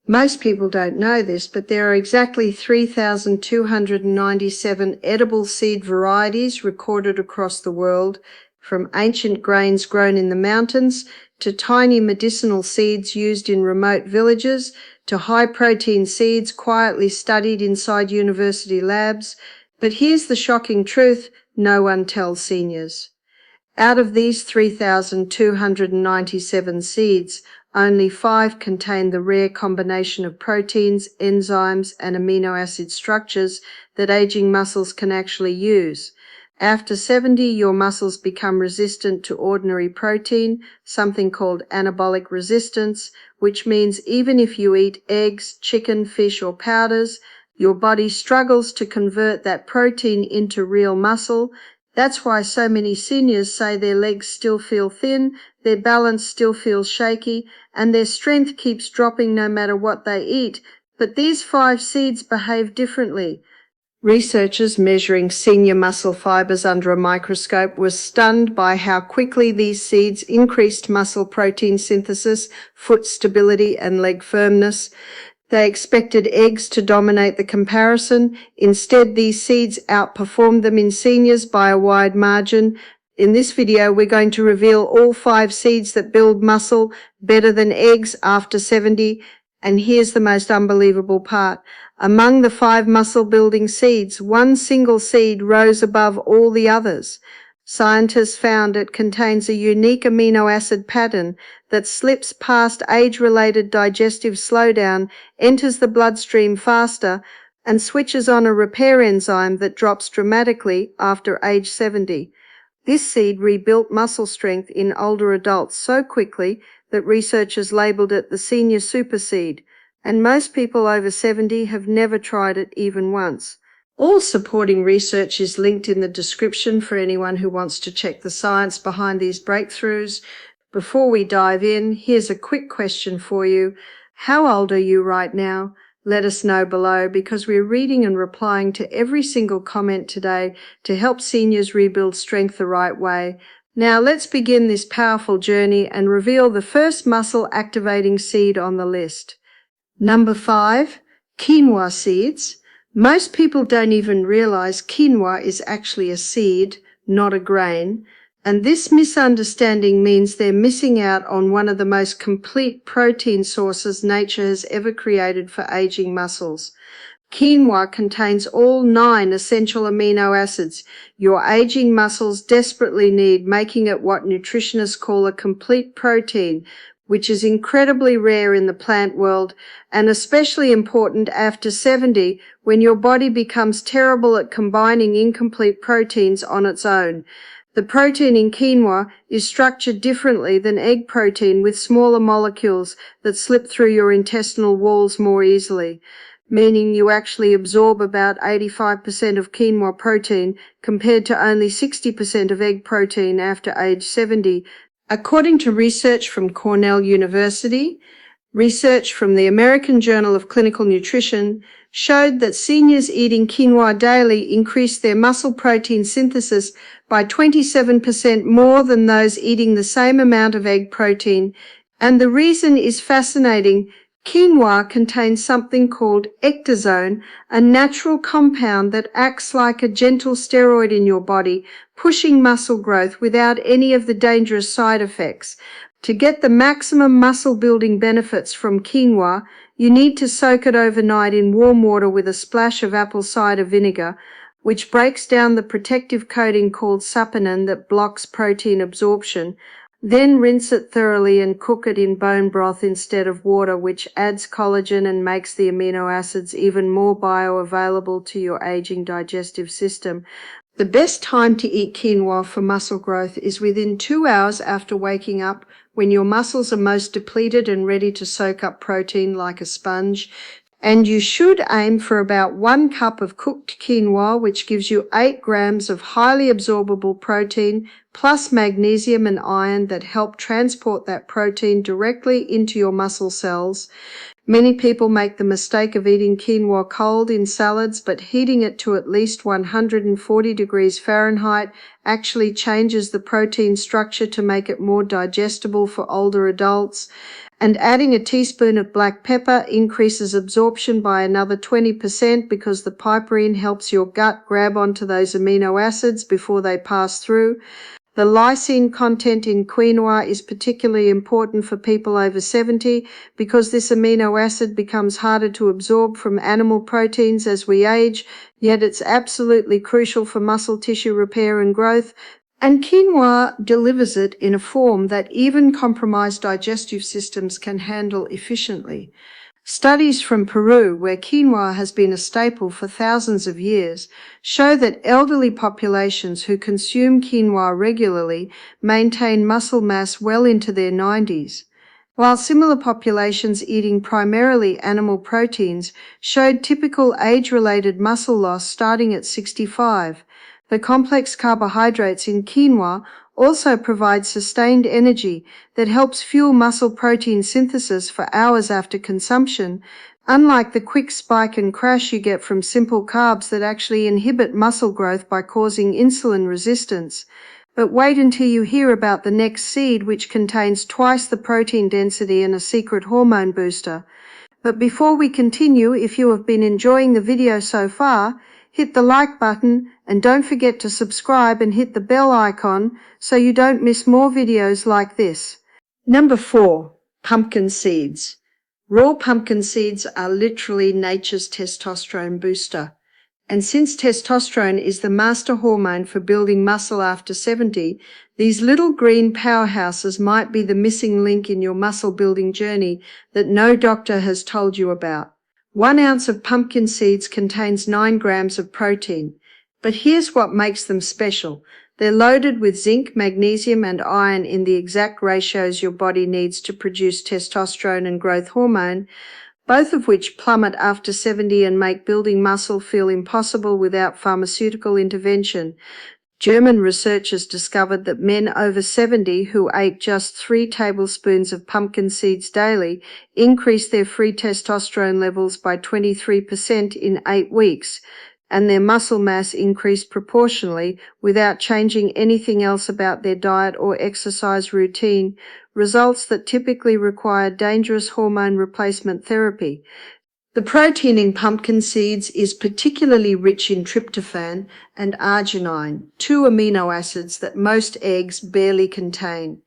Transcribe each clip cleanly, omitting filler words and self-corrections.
Most people don't know this, but there are exactly 3,297 edible seed varieties recorded across the world, from ancient grains grown in the mountains to tiny medicinal seeds used in remote villages to high-protein seeds quietly studied inside university labs. But here's the shocking truth no one tells seniors. Out of these 3,297 seeds, only 5 contain the rare combination of proteins, enzymes, and amino acid structures that aging muscles can actually use. After 70, your muscles become resistant to ordinary protein, something called anabolic resistance, which means even if you eat eggs, chicken, fish, or powders, your body struggles to convert that protein into real muscle. That's why so many seniors say their legs still feel thin, their balance still feels shaky, and their strength keeps dropping no matter what they eat. But these 5 seeds behave differently. Researchers measuring senior muscle fibers under a microscope were stunned by how quickly these seeds increased muscle protein synthesis, foot stability, and leg firmness. They expected eggs to dominate the comparison. Instead, these seeds outperformed them in seniors by a wide margin. In this video, we're going to reveal all 5 seeds that build muscle better than eggs after 70. And here's the most unbelievable part. Among the 5 muscle-building seeds, one single seed rose above all the others. Scientists found it contains a unique amino acid pattern that slips past age-related digestive slowdown, enters the bloodstream faster, and switches on a repair enzyme that drops dramatically after age 70. This seed rebuilt muscle strength in older adults so quickly that researchers labeled it the senior super seed, and most people over 70 have never tried it even once. All supporting research is linked in the description for anyone who wants to check the science behind these breakthroughs. Before we dive in, here's a quick question for you. How old are you right now? Let us know below, because we're reading and replying to every single comment today to help seniors rebuild strength the right way. Now let's begin this powerful journey and reveal the first muscle-activating seed on the list. Number 5, quinoa seeds. Most people don't even realize quinoa is actually a seed, not a grain. And this misunderstanding means they're missing out on one of the most complete protein sources nature has ever created for aging muscles. Quinoa contains all 9 essential amino acids your aging muscles desperately need, making it what nutritionists call a complete protein, which is incredibly rare in the plant world and especially important after 70 when your body becomes terrible at combining incomplete proteins on its own. The protein in quinoa is structured differently than egg protein, with smaller molecules that slip through your intestinal walls more easily, meaning you actually absorb about 85% of quinoa protein compared to only 60% of egg protein after age 70. According to research from Cornell University, research from the American Journal of Clinical Nutrition showed that seniors eating quinoa daily increased their muscle protein synthesis by 27% more than those eating the same amount of egg protein. And the reason is fascinating. Quinoa contains something called ecdysone, a natural compound that acts like a gentle steroid in your body, pushing muscle growth without any of the dangerous side effects. To get the maximum muscle-building benefits from quinoa, you need to soak it overnight in warm water with a splash of apple cider vinegar, which breaks down the protective coating called saponin that blocks protein absorption. Then rinse it thoroughly and cook it in bone broth instead of water, which adds collagen and makes the amino acids even more bioavailable to your aging digestive system. The best time to eat quinoa for muscle growth is within 2 hours after waking up, when your muscles are most depleted and ready to soak up protein like a sponge. And you should aim for about 1 cup of cooked quinoa, which gives you 8 grams of highly absorbable protein, plus magnesium and iron that help transport that protein directly into your muscle cells. Many people make the mistake of eating quinoa cold in salads, but heating it to at least 140 degrees Fahrenheit actually changes the protein structure to make it more digestible for older adults. And adding a teaspoon of black pepper increases absorption by another 20% because the piperine helps your gut grab onto those amino acids before they pass through. The leucine content in quinoa is particularly important for people over 70 because this amino acid becomes harder to absorb from animal proteins as we age, yet it's absolutely crucial for muscle tissue repair and growth. And quinoa delivers it in a form that even compromised digestive systems can handle efficiently. Studies from Peru, where quinoa has been a staple for thousands of years, show that elderly populations who consume quinoa regularly maintain muscle mass well into their 90s, while similar populations eating primarily animal proteins showed typical age-related muscle loss starting at 65. The complex carbohydrates in quinoa also provide sustained energy that helps fuel muscle protein synthesis for hours after consumption, unlike the quick spike and crash you get from simple carbs that actually inhibit muscle growth by causing insulin resistance. But wait until you hear about the next seed, which contains twice the protein density and a secret hormone booster. But before we continue, if you have been enjoying the video so far, hit the like button and don't forget to subscribe and hit the bell icon so you don't miss more videos like this. Number 4. Pumpkin seeds. Raw pumpkin seeds are literally nature's testosterone booster. And since testosterone is the master hormone for building muscle after 70, these little green powerhouses might be the missing link in your muscle building journey that no doctor has told you about. 1 ounce of pumpkin seeds contains 9 grams of protein. But here's what makes them special. They're loaded with zinc, magnesium, and iron in the exact ratios your body needs to produce testosterone and growth hormone, both of which plummet after 70 and make building muscle feel impossible without pharmaceutical intervention. German researchers discovered that men over 70 who ate just 3 tablespoons of pumpkin seeds daily increased their free testosterone levels by 23% in 8 weeks, and their muscle mass increased proportionally without changing anything else about their diet or exercise routine, results that typically require dangerous hormone replacement therapy. The protein in pumpkin seeds is particularly rich in tryptophan and arginine, 2 amino acids that most eggs barely contain.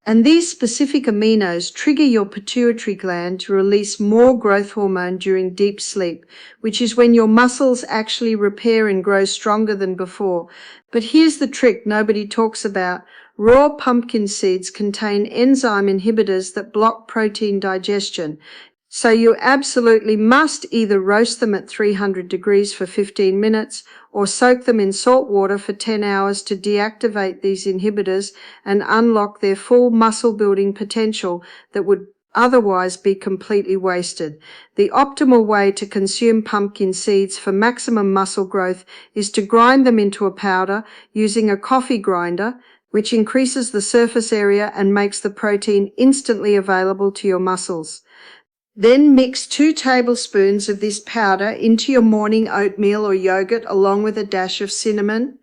And these specific aminos trigger your pituitary gland to release more growth hormone during deep sleep, which is when your muscles actually repair and grow stronger than before. But here's the trick nobody talks about. Raw pumpkin seeds contain enzyme inhibitors that block protein digestion. So you absolutely must either roast them at 300 degrees for 15 minutes or soak them in salt water for 10 hours to deactivate these inhibitors and unlock their full muscle building potential that would otherwise be completely wasted. The optimal way to consume pumpkin seeds for maximum muscle growth is to grind them into a powder using a coffee grinder, which increases the surface area and makes the protein instantly available to your muscles. Then mix 2 tablespoons of this powder into your morning oatmeal or yogurt along with a dash of cinnamon,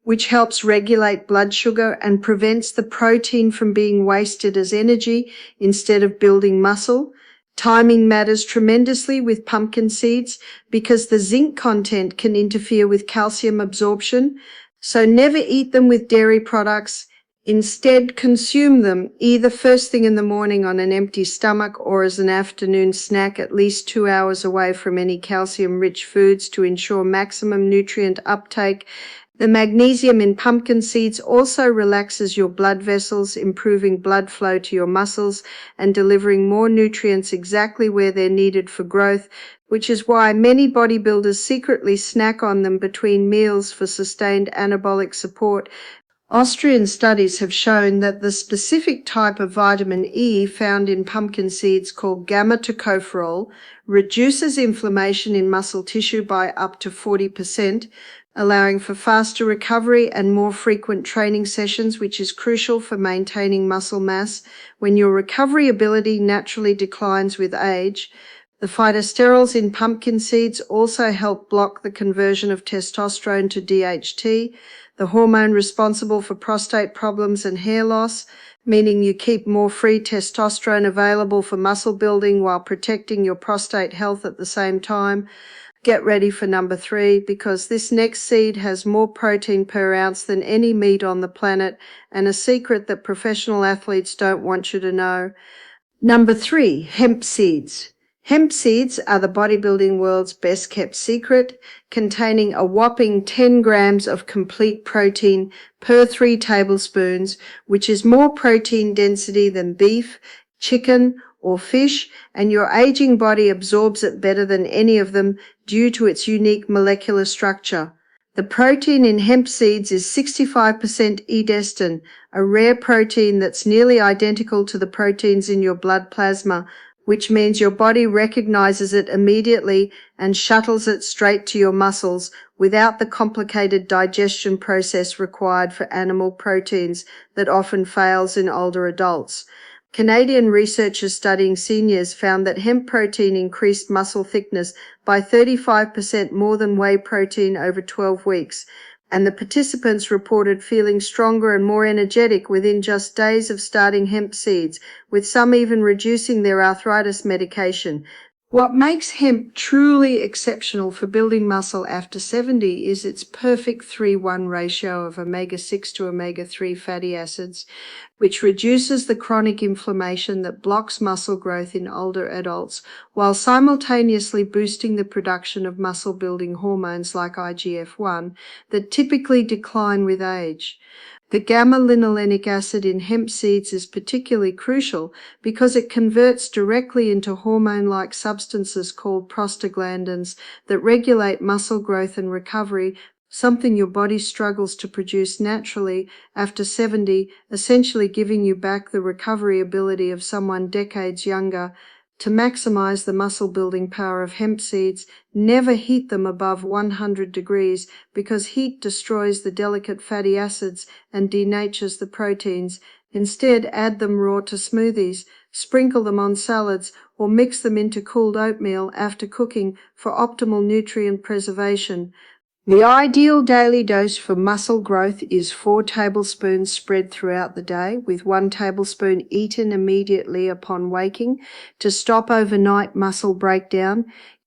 which helps regulate blood sugar and prevents the protein from being wasted as energy instead of building muscle. Timing matters tremendously with pumpkin seeds because the zinc content can interfere with calcium absorption, so never eat them with dairy products. Instead, consume them either first thing in the morning on an empty stomach or as an afternoon snack at least 2 hours away from any calcium-rich foods to ensure maximum nutrient uptake. The magnesium in pumpkin seeds also relaxes your blood vessels, improving blood flow to your muscles and delivering more nutrients exactly where they're needed for growth, which is why many bodybuilders secretly snack on them between meals for sustained anabolic support. Austrian studies have shown that the specific type of vitamin E found in pumpkin seeds called gamma-tocopherol reduces inflammation in muscle tissue by up to 40%, allowing for faster recovery and more frequent training sessions, which is crucial for maintaining muscle mass when your recovery ability naturally declines with age. The phytosterols in pumpkin seeds also help block the conversion of testosterone to DHT. the hormone responsible for prostate problems and hair loss, meaning you keep more free testosterone available for muscle building while protecting your prostate health at the same time. Get ready for number 3, because this next seed has more protein per ounce than any meat on the planet, and a secret that professional athletes don't want you to know. Number 3, hemp seeds. Hemp seeds are the bodybuilding world's best kept secret, containing a whopping 10 grams of complete protein per 3 tablespoons, which is more protein density than beef, chicken, or fish, and your aging body absorbs it better than any of them due to its unique molecular structure. The protein in hemp seeds is 65% edestin, a rare protein that's nearly identical to the proteins in your blood plasma, which means your body recognizes it immediately and shuttles it straight to your muscles without the complicated digestion process required for animal proteins that often fails in older adults. Canadian researchers studying seniors found that hemp protein increased muscle thickness by 35% more than whey protein over 12 weeks, and the participants reported feeling stronger and more energetic within just days of starting hemp seeds, with some even reducing their arthritis medication. What makes hemp truly exceptional for building muscle after 70 is its perfect 3:1 ratio of omega-6 to omega-3 fatty acids, which reduces the chronic inflammation that blocks muscle growth in older adults, while simultaneously boosting the production of muscle-building hormones like IGF-1 that typically decline with age. The gamma-linolenic acid in hemp seeds is particularly crucial because it converts directly into hormone-like substances called prostaglandins that regulate muscle growth and recovery, something your body struggles to produce naturally after 70, essentially giving you back the recovery ability of someone decades younger. To maximize the muscle-building power of hemp seeds, never heat them above 100 degrees because heat destroys the delicate fatty acids and denatures the proteins. Instead, add them raw to smoothies, sprinkle them on salads, or mix them into cooled oatmeal after cooking for optimal nutrient preservation. The ideal daily dose for muscle growth is 4 tablespoons spread throughout the day, with 1 tablespoon eaten immediately upon waking to stop overnight muscle breakdown,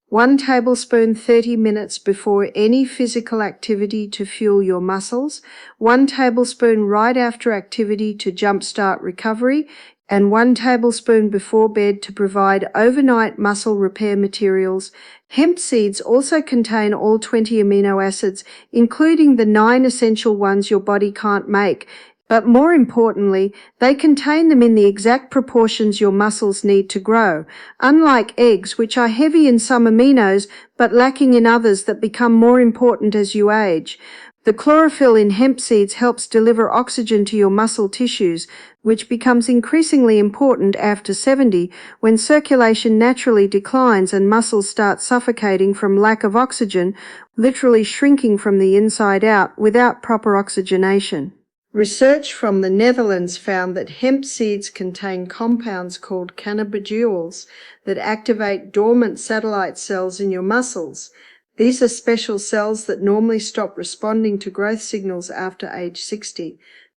1 tablespoon 30 minutes before any physical activity to fuel your muscles, 1 tablespoon right after activity to jumpstart recovery, and 1 tablespoon before bed to provide overnight muscle repair materials. Hemp seeds also contain all 20 amino acids, including the 9 essential ones your body can't make. But more importantly, they contain them in the exact proportions your muscles need to grow, unlike eggs, which are heavy in some aminos but lacking in others that become more important as you age. The chlorophyll in hemp seeds helps deliver oxygen to your muscle tissues, which becomes increasingly important after 70 when circulation naturally declines and muscles start suffocating from lack of oxygen, literally shrinking from the inside out without proper oxygenation. Research from the Netherlands found that hemp seeds contain compounds called cannabidiol that activate dormant satellite cells in your muscles. These are special cells that normally stop responding to growth signals after age 60.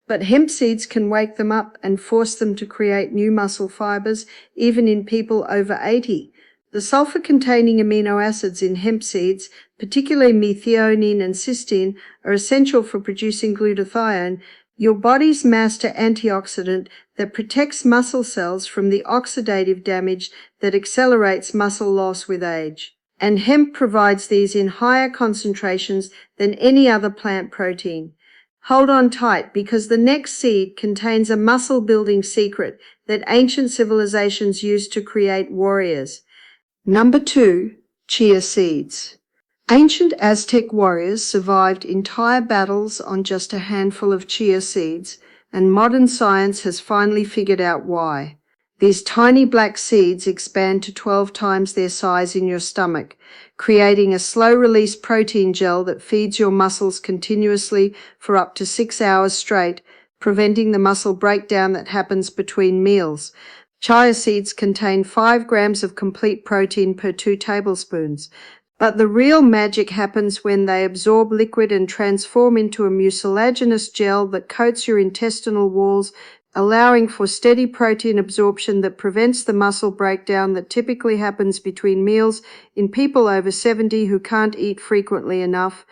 But hemp seeds can wake them up and force them to create new muscle fibers, even in people over 80. The sulfur-containing amino acids in hemp seeds, particularly methionine and cysteine, are essential for producing glutathione, your body's master antioxidant that protects muscle cells from the oxidative damage that accelerates muscle loss with age. And hemp provides these in higher concentrations than any other plant protein. Hold on tight, because the next seed contains a muscle-building secret that ancient civilizations used to create warriors. Number 2, chia seeds. Ancient Aztec warriors survived entire battles on just a handful of chia seeds, and modern science has finally figured out why. These tiny black seeds expand to 12 times their size in your stomach, creating a slow-release protein gel that feeds your muscles continuously for up to 6 hours straight, preventing the muscle breakdown that happens between meals. Chia seeds contain 5 grams of complete protein per 2 tablespoons. But the real magic happens when they absorb liquid and transform into a mucilaginous gel that coats your intestinal walls, allowing for steady protein absorption that prevents the muscle breakdown that typically happens between meals in people over 70 who can't eat frequently enough.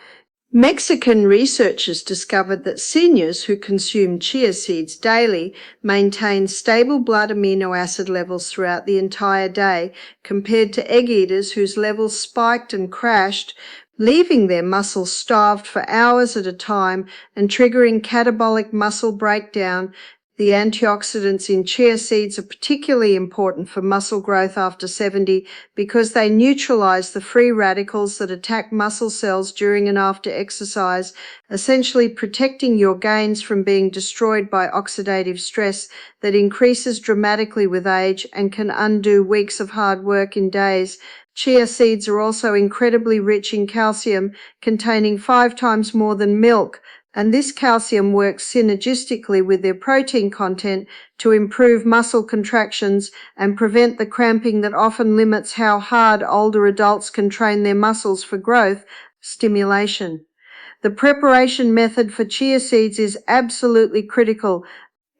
Mexican researchers discovered that seniors who consume chia seeds daily maintain stable blood amino acid levels throughout the entire day, compared to egg eaters whose levels spiked and crashed, leaving their muscles starved for hours at a time and triggering catabolic muscle breakdown. The antioxidants in chia seeds are particularly important for muscle growth after 70 because they neutralize the free radicals that attack muscle cells during and after exercise, essentially protecting your gains from being destroyed by oxidative stress that increases dramatically with age and can undo weeks of hard work in days. Chia seeds are also incredibly rich in calcium, containing 5 times more than milk, and this calcium works synergistically with their protein content to improve muscle contractions and prevent the cramping that often limits how hard older adults can train their muscles for growth stimulation. The preparation method for chia seeds is absolutely critical.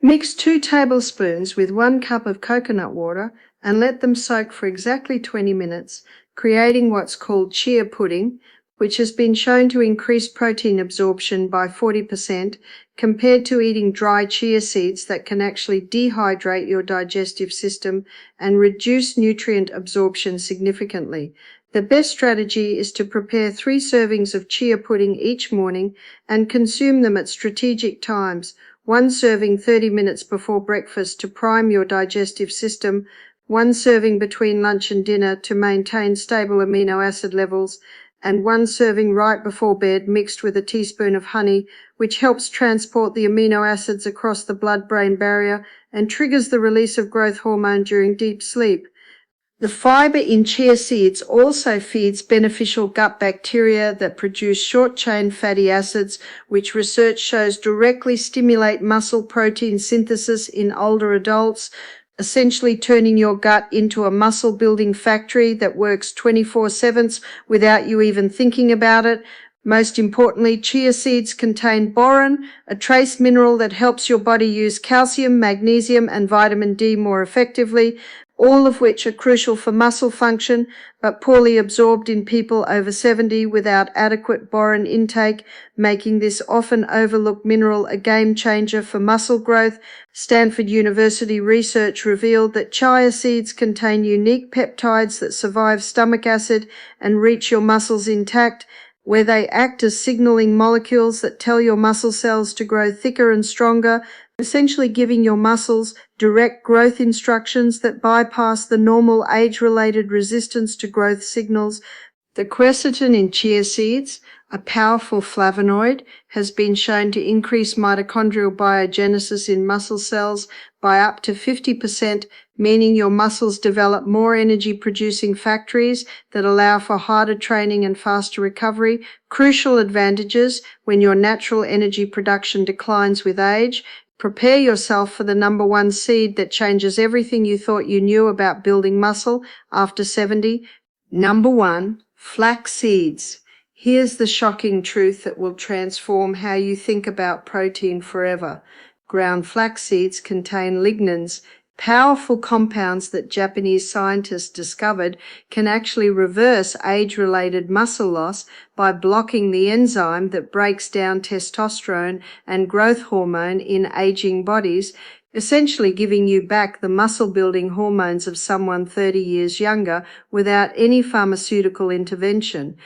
Mix 2 tablespoons with 1 cup of coconut water and let them soak for exactly 20 minutes, creating what's called chia pudding, which has been shown to increase protein absorption by 40% compared to eating dry chia seeds that can actually dehydrate your digestive system and reduce nutrient absorption significantly. The best strategy is to prepare 3 servings of chia pudding each morning and consume them at strategic times, 1 serving 30 minutes before breakfast to prime your digestive system, 1 serving between lunch and dinner to maintain stable amino acid levels, and 1 serving right before bed mixed with a teaspoon of honey, which helps transport the amino acids across the blood-brain barrier and triggers the release of growth hormone during deep sleep. The fiber in chia seeds also feeds beneficial gut bacteria that produce short-chain fatty acids, which research shows directly stimulate muscle protein synthesis in older adults, essentially turning your gut into a muscle-building factory that works 24/7 without you even thinking about it. Most importantly, chia seeds contain boron, a trace mineral that helps your body use calcium, magnesium, and vitamin D more effectively, all of which are crucial for muscle function, but poorly absorbed in people over 70 without adequate boron intake, making this often overlooked mineral a game changer for muscle growth. Stanford University research revealed that chia seeds contain unique peptides that survive stomach acid and reach your muscles intact, where they act as signaling molecules that tell your muscle cells to grow thicker and stronger, essentially giving your muscles direct growth instructions that bypass the normal age-related resistance to growth signals. The quercetin in chia seeds, a powerful flavonoid, has been shown to increase mitochondrial biogenesis in muscle cells by up to 50%, meaning your muscles develop more energy-producing factories that allow for harder training and faster recovery, crucial advantages when your natural energy production declines with age. Prepare yourself for the number 1 seed that changes everything you thought you knew about building muscle after 70. Number 1, flax seeds. Here's the shocking truth that will transform how you think about protein forever. Ground flax seeds contain lignans, powerful compounds that Japanese scientists discovered can actually reverse age-related muscle loss by blocking the enzyme that breaks down testosterone and growth hormone in aging bodies, essentially giving you back the muscle-building hormones of someone 30 years younger without any pharmaceutical intervention.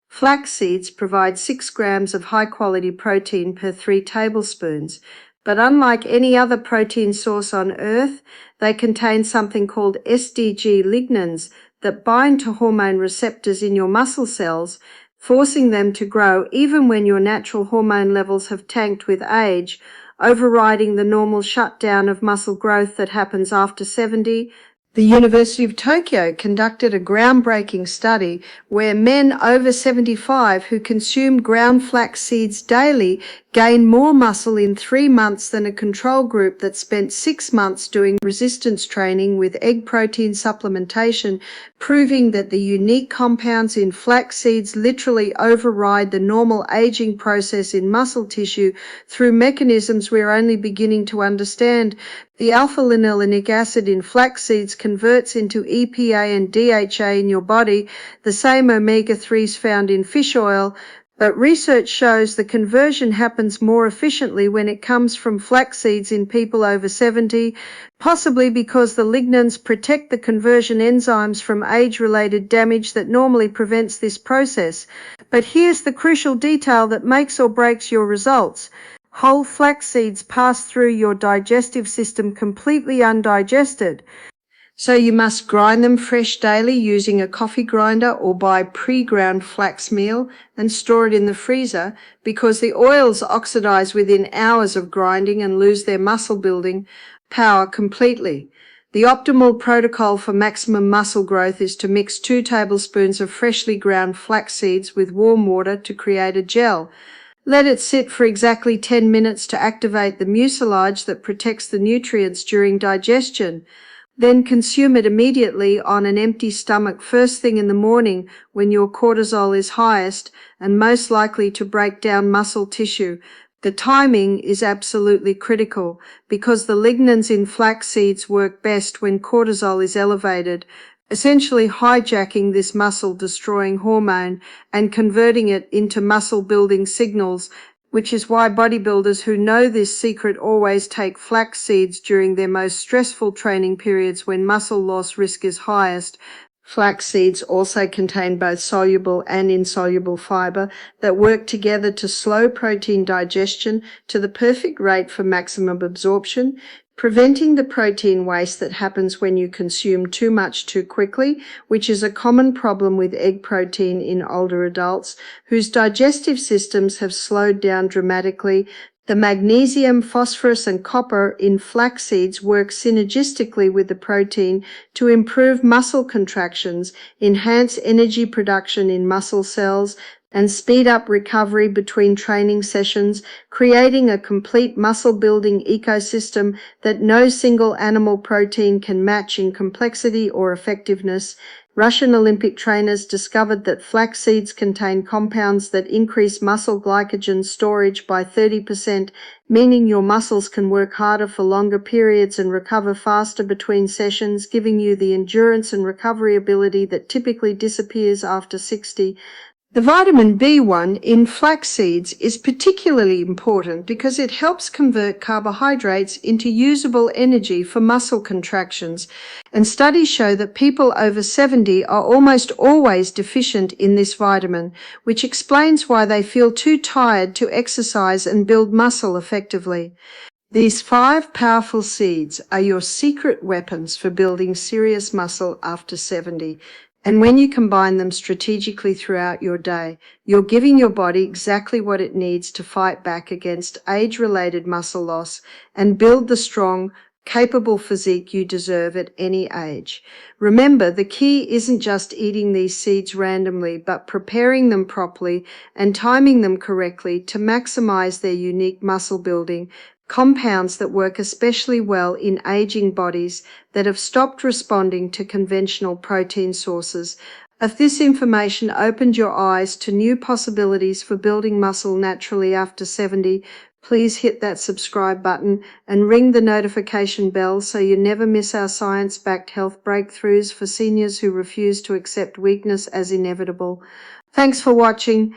Flax seeds provide 6 grams of high-quality protein per 3 tablespoons. But unlike any other protein source on Earth, they contain something called SDG lignans that bind to hormone receptors in your muscle cells, forcing them to grow even when your natural hormone levels have tanked with age, overriding the normal shutdown of muscle growth that happens after 70. The University of Tokyo conducted a groundbreaking study where men over 75 who consumed ground flax seeds daily gained more muscle in 3 months than a control group that spent 6 months doing resistance training with egg protein supplementation, proving that the unique compounds in flax seeds literally override the normal aging process in muscle tissue through mechanisms we're only beginning to understand. The alpha-linolenic acid in flax seeds converts into EPA and DHA in your body, the same omega-3s found in fish oil, but research shows the conversion happens more efficiently when it comes from flax seeds in people over 70, possibly because the lignans protect the conversion enzymes from age-related damage that normally prevents this process. But here's the crucial detail that makes or breaks your results. Whole flax seeds pass through your digestive system completely undigested. So you must grind them fresh daily using a coffee grinder or buy pre-ground flax meal and store it in the freezer because the oils oxidize within hours of grinding and lose their muscle building power completely. The optimal protocol for maximum muscle growth is to mix 2 tablespoons of freshly ground flax seeds with warm water to create a gel. Let it sit for exactly 10 minutes to activate the mucilage that protects the nutrients during digestion. Then consume it immediately on an empty stomach first thing in the morning when your cortisol is highest and most likely to break down muscle tissue. The timing is absolutely critical because the lignans in flax seeds work best when cortisol is elevated, essentially hijacking this muscle-destroying hormone and converting it into muscle-building signals, which is why bodybuilders who know this secret always take flax seeds during their most stressful training periods when muscle loss risk is highest. Flax seeds also contain both soluble and insoluble fiber that work together to slow protein digestion to the perfect rate for maximum absorption, preventing the protein waste that happens when you consume too much too quickly, which is a common problem with egg protein in older adults whose digestive systems have slowed down dramatically. The magnesium, phosphorus, and copper in flax seeds work synergistically with the protein to improve muscle contractions, enhance energy production in muscle cells, and speed up recovery between training sessions, creating a complete muscle-building ecosystem that no single animal protein can match in complexity or effectiveness. Russian Olympic trainers discovered that flax seeds contain compounds that increase muscle glycogen storage by 30%, meaning your muscles can work harder for longer periods and recover faster between sessions, giving you the endurance and recovery ability that typically disappears after 60. The vitamin B1 in flax seeds is particularly important because it helps convert carbohydrates into usable energy for muscle contractions, and studies show that people over 70 are almost always deficient in this vitamin, which explains why they feel too tired to exercise and build muscle effectively. These 5 powerful seeds are your secret weapons for building serious muscle after 70. And when you combine them strategically throughout your day, you're giving your body exactly what it needs to fight back against age-related muscle loss and build the strong, capable physique you deserve at any age. Remember, the key isn't just eating these seeds randomly, but preparing them properly and timing them correctly to maximize their unique muscle building compounds that work especially well in aging bodies that have stopped responding to conventional protein sources. If this information opened your eyes to new possibilities for building muscle naturally after 70, please hit that subscribe button and ring the notification bell so you never miss our science-backed health breakthroughs for seniors who refuse to accept weakness as inevitable. Thanks for watching.